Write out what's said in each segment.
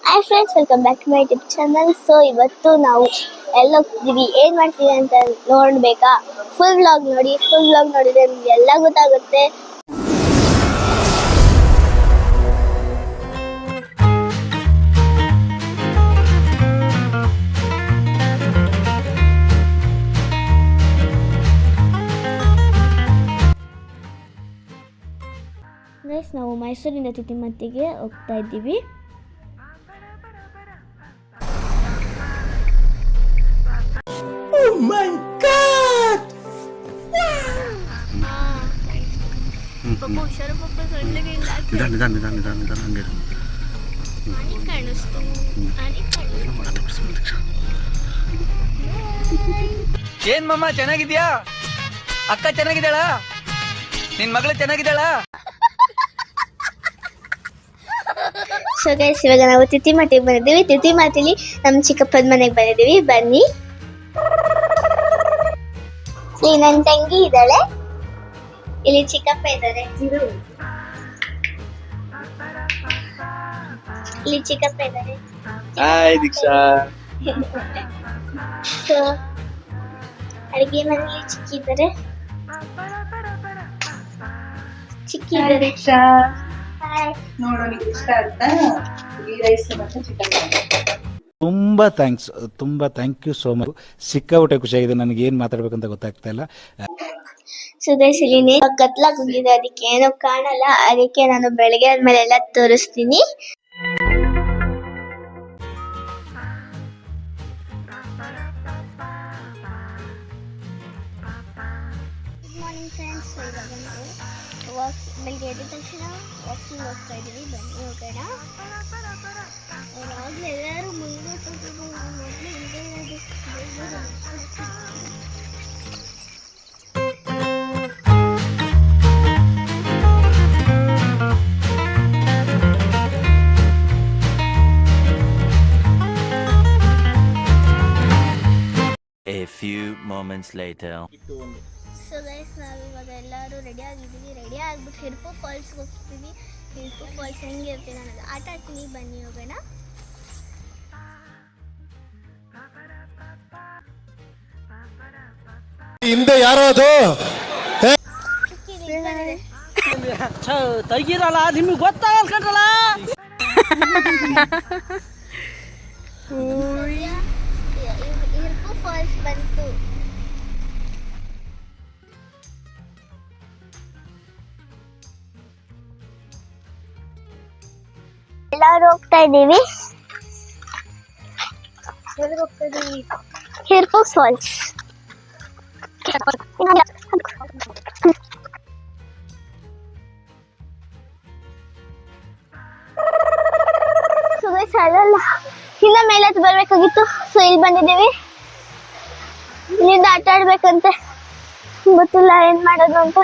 Hi friends, welcome back to my YouTube channel. So ಇವತ್ತು ನಾವು ಎಲ್ಲ ಹೋಗ್ತೀವಿ, ಏನು ಮಾಡ್ತೀವಿ ಅಂತ ನೋಡಬೇಕಾ? ಫುಲ್ ವ್ಲಾಗ್ ನೋಡಿ. ಫುಲ್ ವ್ಲಾಗ್ ನೋಡಿದ್ರೆ ನಿಮ್ಗೆ ಎಲ್ಲ ಗೊತ್ತಾಗುತ್ತೆ. ಗೈಸ್, ನಾವು ಮೈಸೂರಿಂದ ತಿತಿಮತಿಗೆ ಹೋಗ್ತಾ ಇದ್ದೀವಿ. ಏನ್ ಮಮ್ಮ ಚೆನ್ನಾಗಿದ್ಯಾ? ಅಕ್ಕ ಚೆನ್ನಾಗಿದ್ದಾಳ? ನಿನ್ ಮಗಳು ಚೆನ್ನಾಗಿದ್ದಾಳ? ಸೊ ಗೈಸ್, ಇವಾಗ ನಾವು ತಿತಿಮತಿಗೆ ಬಂದಿದ್ದೀವಿ. ತಿತಿಮತಿಲಿ ನಮ್ಮ ಚಿಕ್ಕಪ್ಪನ ಮನೆಗೆ ಬಂದಿದ್ದೀವಿ. ಬನ್ನಿ. ಇಲ್ಲಿ ನನ್ನ ತಂಗಿ ಇದ್ದಾಳೆ, ಇಲ್ಲಿ ಚಿಕ್ಕಪ್ಪ ಇದ್ದಾರೆ, ಇಲ್ಲಿ ಚಿಕ್ಕಪ್ಪ ಇದ್ದಾರೆ. ಹಾಯ್ ದೀಕ್ಷಾ. ಸೊ ಅಡಿಗೆ ಮನೆಯಲ್ಲಿ ಚಿಕ್ಕಿದ್ದಾರೆ. ದೀಕ್ಷಾ ನೋಡು, ನಿಮ್ಗೆ ಇಷ್ಟ ಆಯ್ತಾ ಈ ರೈಸ್ ಮತ್ತೆ ಚಿಕನ್? ತುಂಬಾ ಥ್ಯಾಂಕ್ ಯು ಸೋ ಮಚ್. ಸಿಕ್ಕಾಬಿಟ್ಟೆ ಖುಷಿಯಾಗಿದೆ. ನನಗೆ ಏನ್ ಮಾತಾಡ್ಬೇಕಂತ ಗೊತ್ತಾಗ್ತಾ ಇಲ್ಲ. ಸೊ ಗೈಸ್, ಇಲ್ಲಿ ಕತ್ಲಾಗ ಹೋಗಿದೆ, ಅದಕ್ಕೆ ಏನೋ ಕಾಣಲ್ಲ. ಅದಕ್ಕೆ ನಾನು ಬೆಳಗ್ಗೆ ಆದ್ಮೇಲೆ ಎಲ್ಲ ತೋರಿಸ್ತೀನಿ. Good morning friends. ಇವಾಗ ನಾವು ಬೆಳಗ್ಗೆ ಎದ್ದ ತಕ್ಷಣ ವಾಕಿಂಗ್ ಹೋಗ್ತಾ ಇದ್ದೀವಿ. ಬನ್ನಿ ಹೋಗೋಣ. ಅವಾಗಲೂ ಎಲ್ಲರೂ ಮುಂದೆ A few moments later. So guys, ನಾವು ಇವಾಗ ಎಲ್ಲರೂ ರೆಡಿ ಆಗಿದ್ದೀವಿ. ರೆಡಿ ಆಗಿಬಿಟ್ಟು ಹಿಡ್ಪು ಫಾಲ್ಸ್ಗೆ ಹೋಗ್ತೀವಿ. ಹಿಡ್ಪು ಫಾಲ್ಸ್ ಹೆಂಗಿರುತ್ತೆ ನಾನು ಆಟ ಆಡ್ತೀನಿ. ಬನ್ನಿ ಹೋಗೋಣ. ಹಿಂದೆ ಯಾರೋ ಅದು ತೆಗಿರಲ್ಲ, ನಿಮ್ಗೆ ಗೊತ್ತಾಗಲ್ಲ ಕಣ್ರಲ್ಲ. ಹಿಡ್ಪು ಫಾಲ್ಸ್ ಬಂತು. ಎಲ್ಲರೂ ಹೋಗ್ತಾ ಇದ್ದೀವಿ. ಹಿರ್ಪು ಫಾಲ್ಸ್. ಅಲ್ಲ, ಇನ್ನ ಮೇಲೆ ಬರ್ಬೇಕಾಗಿತ್ತು. ಸೊ ಇಲ್ಲಿ ಬಂದಿದ್ದೀವಿ. ಇಲ್ಲಿಂದ ಆಟ ಆಡ್ಬೇಕಂತೆ. ಗೊತ್ತಿಲ್ಲ ಏನ್ ಮಾಡೋದು ಅಂತ.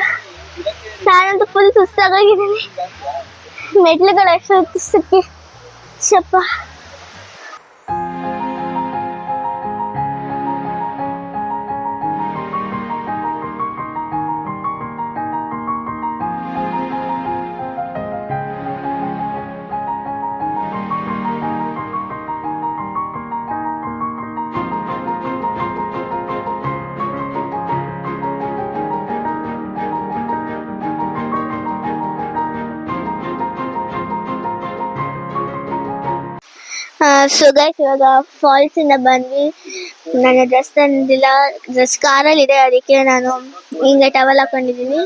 ನಾನಂತೂ ಫುಲ್ ಸುಸ್ತಾಗಿದ್ದೀನಿ. ಮೆಟ್ಲುಗಳು ಎಷ್ಟು ಸಿಕ್ಕಿ ಶಪ್ಪ. ಸೊ ಗೈಸ್, ಇವಾಗ ಫಾಲ್ಸ್ ಇಂದ ಬಂದ್ವಿ. ನನ್ನ ಡ್ರೆಸ್ ತಂದಿಲ್ಲ, ಡ್ರೆಸ್ ಕಾರಲ್ಲಿ ಇದೆ, ಅದಕ್ಕೆ ನಾನು ಹಿಂಗೆ ಟವಲ್ ಹಾಕೊಂಡಿದ್ದೀನಿ.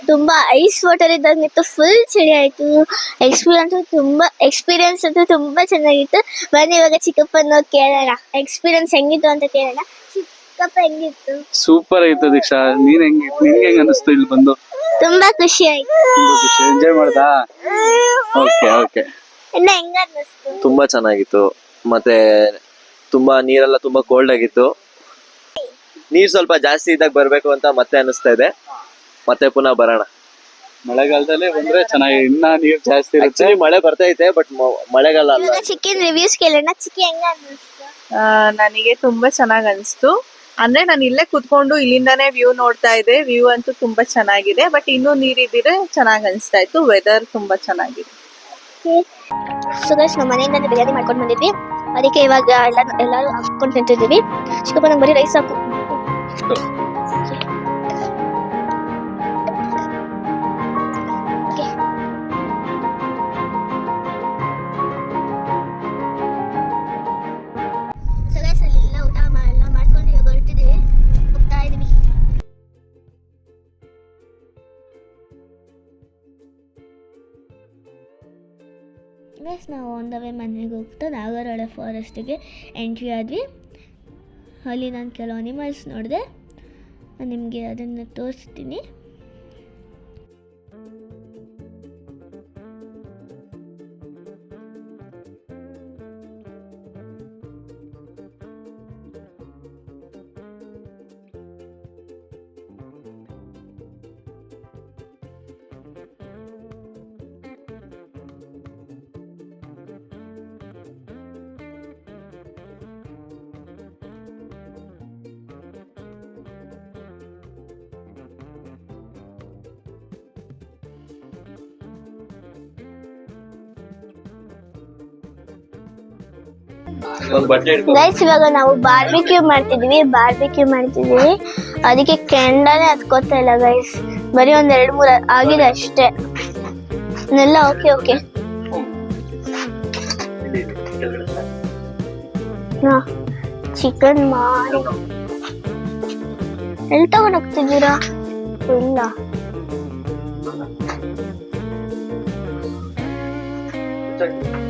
ತುಂಬಾ ಐಸ್ ವಾಟರ್ ಇದ್ದಂಗಿತ್ತು. ಫುಲ್ ಚಳಿ ಆಯ್ತು. ಎಕ್ಸ್ಪೀರಿಯನ್ಸ್ ಅಂತೂ ತುಂಬಾ ಚೆನ್ನಾಗಿತ್ತು. ಬನ್ನಿ ಇವಾಗ ಚಿಕ್ಕಪ್ಪನ ಕೇಳೋಣ, ಎಕ್ಸ್ಪೀರಿಯನ್ಸ್ ಹೆಂಗಿತ್ತು ಅಂತ ಕೇಳೋಣ. ಚಿಕ್ಕಪ್ಪ ಹೆಂಗಿತ್ತು? ಸೂಪರ್ ಆಗಿತ್ತು ದೀಕ್ಷಾ. ನಿಂಗೆ ಹೆಂಗ್ ಅನಿಸ್ತು ಇಲ್ಲಿ ಬಂದು? ತುಂಬಾ ಖುಷಿ ಆಯ್ತು. ಎಂಜಾಯ್ ಮಾಡ್ದಾ? Okay okay. ಇನ್ನ ಹೆಂಗ ಅನ್ನಿಸ್ತು? ತುಂಬಾ ಚೆನ್ನಾಗಿತ್ತು. ಮತ್ತೆ ತುಂಬಾ ನೀರೆಲ್ಲ ತುಂಬಾ ಕೋಲ್ಡ್ ಆಗಿತ್ತು. ನೀರ್ ಸ್ವಲ್ಪ ಜಾಸ್ತಿ ಇದ್ದಾಗ ಬರ್ಬೇಕು ಅಂತ ಮತ್ತೆ ಅನಿಸ್ತಾ ಇದೆ. ಮತ್ತೆ ಪುನಃ ಬರೋಣ. ಮಳೆಗಾಲದಲ್ಲಿ ಬಂದ್ರೆ ಚೆನ್ನಾಗಿ, ಇನ್ನ ನೀರ್ ಜಾಸ್ತಿ ಇರುತ್ತೆ. ಆಕ್ಚುಲಿ ಮಳೆ ಬರ್ತಾ ಐತೆ, ಬಟ್ ಮಳೆಗಾಲ ಅಲ್ಲ. ಇವಾಗ ಚಿಕನ್ ರಿವ್ಯೂಸ್ ಕೇಳೋಣ. ಚಿಕ್ಕಿ ಹೆಂಗ ಅನ್ನಿಸ್ತು? ನನಗೆ ತುಂಬಾ ಚೆನ್ನಾಗ್ ಅನ್ಸ್ತು. ಅಂದ್ರೆ ನಾನು ಇಲ್ಲೇ ಕುತ್ಕೊಂಡು ಇಲ್ಲಿಂದಾನೇ ವ್ಯೂ ನೋಡ್ತಾ ಇದ್ದೆ. ವ್ಯೂ ಅಂತೂ ತುಂಬಾ ಚೆನ್ನಾಗಿದೆ. ಬಟ್ ಇನ್ನೂ ನೀರಿದ್ರೆ ಚೆನ್ನಾಗ್ ಅನ್ಸ್ತಾ ಇತ್ತು. ವೆದರ್ ತುಂಬಾ ಚೆನ್ನಾಗಿದೆ. ಸೊ ಗೈಸ್ ನಾವು ಮನೆಯಿಂದಾನೆ ಬಿರಿಯಾನಿ ಮಾಡ್ಕೊಂಡು ಬಂದಿದ್ವಿ, ಅದಕ್ಕೆ ಇವಾಗ ಎಲ್ಲರೂ ಹಾಕೊಂಡು ತಿಂತಿದ್ದೀವಿ. ಚಿಕ್ಕಪ್ಪ ನಂಗೆ ಬರೀ ರೈಸ್ ಸಾಕು. ಸೊ ಗೈಸ್ ಅಲ್ಲೆಲ್ಲ ಊಟ ಮಾಡ್ಕೊಂಡು ಇವಾಗ ಹೊರಟಿದ್ದೀವಿ, ಹೋಗ್ತಾ ಇದೀವಿ. ಗೈಸ್ ನಾವು ಆನ್ ದ ವೇ ಮನೆಗೆ ಹೋಗ್ತಾ ನಾಗರಹೊಳೆ ಫಾರೆಸ್ಟಿಗೆ ಎಂಟ್ರಿ ಆದ್ವಿ. ಅಲ್ಲಿ ನಾನು ಕೆಲವು ಅನಿಮಲ್ಸ್ ನೋಡಿದೆ, ನಿಮಗೆ ಅದನ್ನು ತೋರಿಸ್ತೀನಿ. ಗೈಸ್ ಇವಾಗ ನಾವು ಬಾರ್ಬಿಕ್ಯೂ ಮಾಡ್ತಿದೀವಿ, ಅದಕ್ಕೆ ಕೆಂಡನೇ ಹತ್ಕೋತಾ ಇಲ್ಲ ಗೈಸ್, ಬರೀ ಒಂದ್ 2-3 ಆಗಿದೆ ಅಷ್ಟೇ. ಎಲ್ಲ ಓಕೆ ಚಿಕನ್ ಮಾಡಿ ಎಲ್ಲಿ ತಗೊಂಡ್ ಹೋಗ್ತಿದ್ದೀರಾ? ಇಲ್ಲ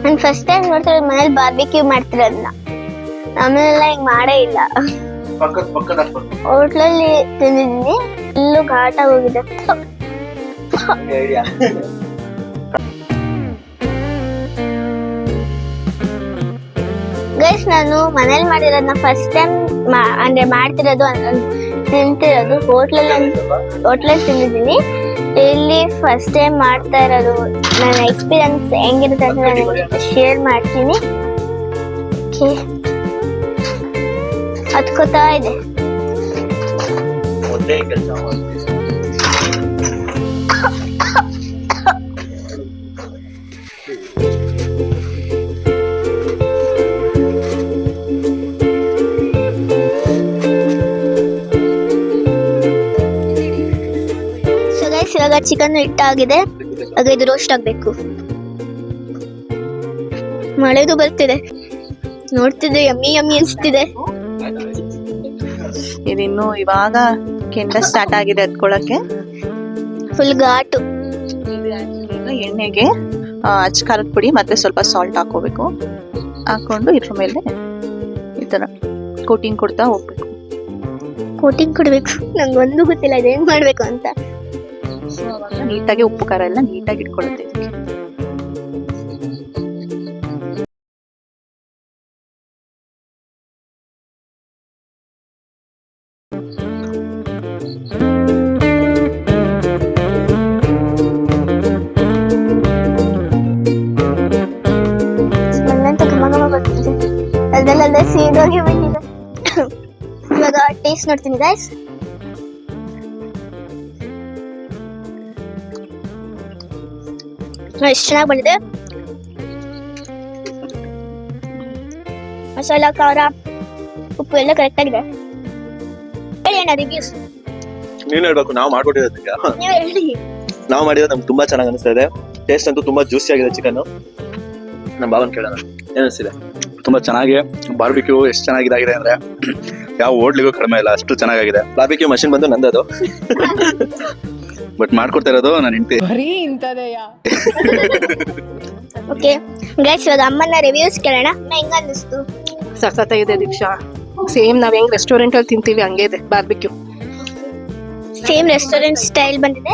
ನಾನು ಫಸ್ಟ್ ಟೈಮ್ ನೋಡ್ತಿರೋದು ಮನೇಲಿ ಬಾರ್ಬಿಕ್ಯೂ ಮಾಡ್ತಿರೋದನ್ನ. ಆಮೇಲೆಲ್ಲ ಹಿಂಗ್ ಮಾಡೇ ಇಲ್ಲ. ಹೋಟ್ಲಲ್ಲಿ ತಿಂದಿದ್ದೀನಿ, ಇಲ್ಲೂ ಘಾಟ ಹೋಗಿದೆ. ಗೈಸ್ ನಾನು ಮನೇಲಿ ಮಾಡಿರೋದನ್ನ ಫಸ್ಟ್ ಟೈಮ್ ಅಂದ್ರೆ ಮಾಡ್ತಿರೋದು ತಿಂತಿರೋದು. ಹೋಟ್ಲಲ್ಲಿ ತಿಂದಿದ್ದೀನಿ, ಇಲ್ಲಿ ಫಸ್ಟ್ ಟೈಮ್ ಮಾಡ್ತಾ ಇರೋದು. ನನ್ನ ಎಕ್ಸ್ಪೀರಿಯನ್ಸ್ ಹೆಂಗಿರುತ್ತೆ ಅಂತ ನಾನು ಶೇರ್ ಮಾಡ್ತೀನಿ. ಹತ್ಕೋತಾ ಇದೆ. ಇವಾಗ ಚಿಕನ್ ಹಿಟ್ಟಾಗಿದೆ, ಆಗ ಇದು ರೋಸ್ಟ್ ಆಗ್ಬೇಕು. ಮಳೆದು ಬರ್ತಿದೆ, ನೋಡ್ತಿದ್ರೆ ಯಮ್ಮಿ ಅನ್ಸ್ತಿದೆ. ಇದಿನ್ನು ಇವಾಗ ಕೆಂಡ ಸ್ಟಾರ್ಟ್ ಆಗಿದೆ ಹತ್ಕೊಳಕ್ಕೆ. ಫುಲ್ ಘಾಟು. ಎಣ್ಣೆಗೆ ಅಚ್ಚ ಖಾರದ ಪುಡಿ ಮತ್ತೆ ಸ್ವಲ್ಪ ಸಾಲ್ಟ್ ಹಾಕೋಬೇಕು. ಹಾಕೊಂಡು ಇದ್ರ ಮೇಲೆ ಈ ತರ ಕೋಟಿಂಗ್ ಕೊಡ್ತಾ ಹೋಗ್ಬೇಕು. ಕೋಟಿಂಗ್ ಕೊಡ್ಬೇಕು, ನಂಗೆ ಒಂದು ಗೊತ್ತಿಲ್ಲ ಇದೇನ್ ಮಾಡ್ಬೇಕು ಅಂತ. ನೀಟಾಗಿ ಉಪ್ಪು ಖಾರ ಎಲ್ಲ ನೀಟಾಗಿ ಇಟ್ಕೊಳ್ಳುತ್ತೆ ಇದಕ್ಕೆ. ಅದೆಲ್ಲ ಸೀದೋಗಿ ಬಿಟ್ಟಿದೆ. ಇವಾಗ ಟೇಸ್ಟ್ ನೋಡ್ತೀನಿ ಗೈಸ್. ಎಷ್ಟು ಚೆನ್ನಾಗಿ ಬಂದಿದೆ. ಮಸಾಲ, ಖಾರ, ಉಪ್ಪು ಎಲ್ಲ ಕರೆಕ್ಟ್ ಆಗಿದೆ. ಹೇಳಿ ಅಣ್ಣ ರಿವ್ಯೂಸ್. ನೀನ್ ಹೇಳ್ಬೇಕು, ನಾವು ಮಾಡ್ಕೊಟ್ಟಿರೋದಕ್ಕೆ. ನೀವು ಹೇಳಿ. ನಾವು ಮಾಡಿರೋದು ನಮ್ಗೆ ತುಂಬಾ ಚೆನ್ನಾಗಿ ಅನಿಸ್ತಾ ಇದೆ. ಟೇಸ್ಟ್ ಅಂತೂ ತುಂಬಾ ಜ್ಯೂಸಿ ಆಗಿದೆ ಚಿಕನ್. ನಮ್ಮ ಬಾವನ್ ಕೇಳೋಣ, ಏನ್ ಅನಿಸ್ತಿದೆ? ತುಂಬಾ ಚೆನ್ನಾಗಿ ಬಾರ್ಬಿಕ್ಯೂ ಎಷ್ಟು ಚೆನ್ನಾಗಿದೆ ಅಂದ್ರೆ ಯಾವ ಹೋಟ್ಲಿಗೂ ಕಡಿಮೆ ಇಲ್ಲ, ಅಷ್ಟು ಚೆನ್ನಾಗಿದೆ. ಬಾರ್ಬಿಕ್ಯೂ ಮಷಿನ್ ಬಂದು ನಂದದು, ಬಟ್ ಮಾಡ್ಕೊಡ್ತಾ ಇರೋದು ನಾನು ಹೆಂಡತಿ. ಓಕೆ ಗೈಸ್, ಇವಾಗ ಅಮ್ಮನ ರಿವ್ಯೂಸ್ ಕೇಳೋಣ. ಹೆಂಗ ಅನ್ನಿಸ್ತು? ಸಖತ್ತಾಗಿದೆ ದೀಕ್ಷಾ. ಸೇಮ್ ನಾವ್ ಹೆಂಗ್ ರೆಸ್ಟೋರೆಂಟ್ ಅಲ್ಲಿ ತಿಂತೀವಿ ಹಂಗೆ ಇದೆ ಬಾರ್ಬಿಕ್ಯೂ. ಸೇಮ್ ರೆಸ್ಟೋರೆಂಟ್ ಸ್ಟೈಲ್ ಬಂದಿದೆ.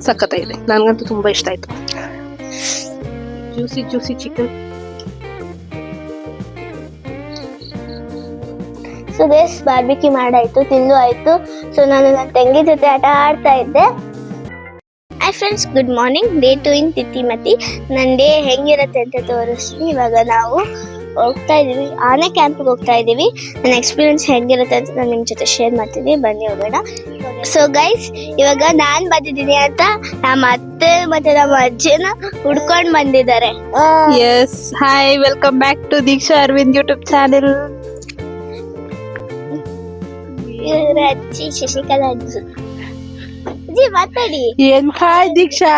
ಸಖತ್ತಾಗಿದೆ, ನನ್ಗಂತೂ ತುಂಬಾ ಇಷ್ಟ ಆಯ್ತು. Juicy chicken. So guys, barbecue ಮಾಡಾಯ್ತು, ತಿಂದು ಆಯ್ತು. ಸೊ ನಾನು ನನ್ನ ತಂಗಿ ಜೊತೆ ಆಟ ಆಡ್ತಾ ಇದ್ದೆ. Hi friends, good morning. Day 2 ಇನ್ ತಿತಿಮತಿ. ನನ್ನ ಡೇ ಹೆಂಗಿರುತ್ತೆ ಅಂತ ತೋರಿಸ್ತೀನಿ. ಇವಾಗ ನಾವು ಹೋಗ್ತಾ ಇದೀವಿ, ಆನೆ ಕ್ಯಾಂಪಿಗೆ ಹೋಗ್ತಾ ಇದೀವಿ. ನನ್ನ ಎಕ್ಸ್ಪೀರಿಯನ್ಸ್ ಹೆಂಗಿರುತ್ತೆ ಅಂತ ನಾನು ನಿಮ್ಮ ಜೊತೆ ಶೇರ್ ಮಾಡ್ತೀನಿ, ಬನ್ನಿ ಹೋಗೋಣ. ಸೊ ಗೈಸ್, ಇವಾಗ ನಾನ್ ಬಂದಿದ್ದೀನಿ ಅಂತ ನಮ್ಮ ಅತ್ತೆ ಮತ್ತೆ ನಮ್ಮ ಅಜ್ಜಿನ ಹುಡ್ಕೊಂಡ್ ಬಂದಿದ್ದಾರೆ. Yes, hi, welcome back to Deeksha Aravind YouTube channel. ಇವ್ರ ಅಜ್ಜಿ ಶಶಿಕಲಾ ಅಜ್ಜಿ. ಅಜ್ಜಿ ಮಾತಾಡಿ. ಏನ್ ಹಾಯ್ ದೀಕ್ಷಾ.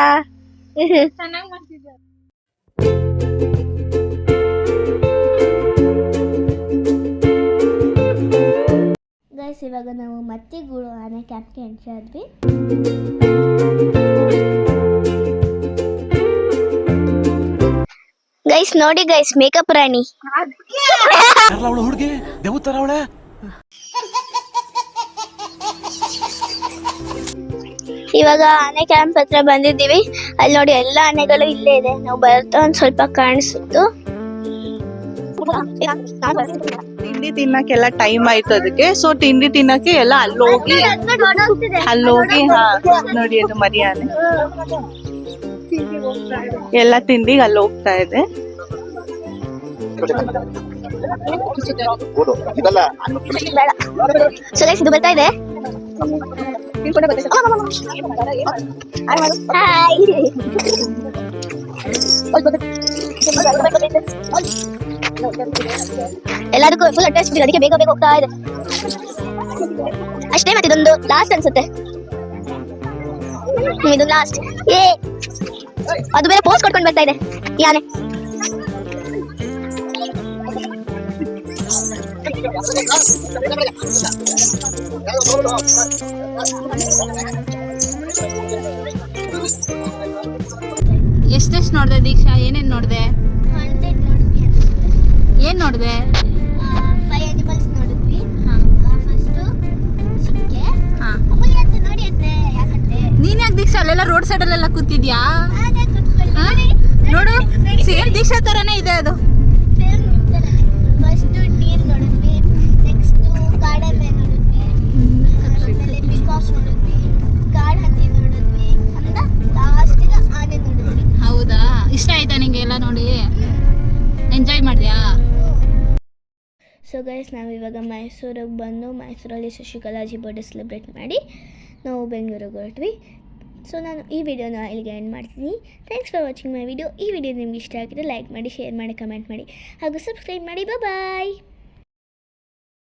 ಗೈಸ್, ಇವಾಗ ನಾವು ಮತ್ತಿಗೂಡು ಆನೆ ಕ್ಯಾಂಪ್ಗೆ ಎಂಟ್ರಿ ಆದ್ವಿ. ಗೈಸ್ ನೋಡಿ ಗೈಸ್, ಮೇಕಪ್ ರಾಣಿ. ಹುಡುಗಿ ದೇವತರ ಅವಳೆ. ಇವಾಗ ಆನೆ ಕ್ಯಾಂಪ್ ಹತ್ರ ಬಂದಿದ್ದೀವಿ. ಅಲ್ಲಿ ನೋಡಿ ಎಲ್ಲ ಆನೆಗಳು ಇಲ್ಲೇ ಇದೆ. ನಾವು ಬರ್ತಾ ಒಂದ್ ಸ್ವಲ್ಪ ಕಾಣಿಸುತ್ತು. ತಿಂಡಿ ತಿನ್ನಕ್ಕೆಲ್ಲ ಟೈಮ್ ಆಯ್ತು ಅದಕ್ಕೆ. ಸೊ ತಿಂಡಿ ತಿನ್ನಕ್ಕೆ ಎಲ್ಲ ಅಲ್ಲೋಗಿ ಹಾ ನೋಡಿ, ಅದು ಮರಿಯಾನೆ ಎಲ್ಲ ತಿಂಡಿಗೆ ಅಲ್ಲಿ ಹೋಗ್ತಾ ಇದೆ. ಸೊ ಗೈಸ್, ಇದು ಬರ್ತಾ ಇದೆ. ಎಲ್ಲದಕ್ಕೂ ಫುಲ್ ಅಟ್ಯಾಚ್, ಅದಕ್ಕೆ ಬೇಗ ಬೇಗ ಹೋಗ್ತಾ ಇದೆ ಅಷ್ಟೇ. ಮತ್ತೆ ಇದೊಂದು ಲಾಸ್ಟ್ ಅನ್ಸುತ್ತೆ, ಇದು ಲಾಸ್ಟ್. ಅದು ಬೇರೆ ಪೋಸ್ಟ್ ಕೊಡ್ಕೊಂಡು ಬರ್ತಾ ಇದೆ ಈ ಆನೆ. ಎಷ್ಟೆಷ್ಟು ನೋಡ್ದೆ ದೀಕ್ಷಾ? ಏನೇನ್ ನೋಡ್ದೆ? ಏನ್ ನೋಡ್ದೆ? 5 animals ನೋಡಿದ್ವಿ. ಫಸ್ಟು ಚಿಕ್ಕೆ, ಹುಲಿ ಅಂತ ನೋಡಿ ಅತ್ತೆ. ಯಾಕಂತೆ ನೀನ್ ಯಾಕೆ ದೀಕ್ಷಾ ಅಲ್ಲೆಲ್ಲ ರೋಡ್ ಸೈಡ್ ಅಲ್ಲೆಲ್ಲ ಕೂತಿದ್ಯಾ? ನೋಡು, ಸೇಮ್ ದೀಕ್ಷಾ ತರನೇ ಇದೆ ಅದು. ಫಸ್ಟ್ ನೀರ್ ನೋಡಿದ್ವಿ, ನೆಕ್ಸ್ಟ್ ಕಾಡೆಮ್ಮೆ ನೋಡಿದ್ವಿ, ಆಮೇಲೆ ಪಿಕಾಕ್ ನೋಡಿದ್ವಿ, ಕಾಡ್ ಹಂದಿ ನೋಡಿದ್ವಿ, ಅಂತ ಲಾಸ್ಟಿಗೆ ಆನೆ ನೋಡಿದ್ವಿ. ಹೌದಾ? ಇಷ್ಟ ಆಯ್ತಾ ನಿಂಗೆ ಎಲ್ಲ ನೋಡಿ? ಎಂಜಾಯ್ ಮಾಡಿದ್ಯಾ? ಸೊ ಗೈಸ್, ನಾವು ಇವಾಗ ಮೈಸೂರಿಗೆ ಬಂದು ಮೈಸೂರಲ್ಲಿ ಶಶಿಕಲಾಜಿ ಬರ್ಡೇ ಸೆಲೆಬ್ರೇಟ್ ಮಾಡಿ ನಾವು ಬೆಂಗಳೂರಿಗೆ ಹೊರಟ್ವಿ. ಸೊ ನಾನು ಈ ವಿಡಿಯೋನ ಇಲ್ಲಿಗೆ ಎಂಡ್ ಮಾಡ್ತೀನಿ. Thanks for watching my video. ಈ ವಿಡಿಯೋ ನಿಮ್ಗೆ ಇಷ್ಟ ಆಗಿದ್ರೆ ಲೈಕ್ ಮಾಡಿ, ಶೇರ್ ಮಾಡಿ, ಕಮೆಂಟ್ ಮಾಡಿ ಹಾಗೂ ಸಬ್ಸ್ಕ್ರೈಬ್ ಮಾಡಿ. ಬಾಯ್.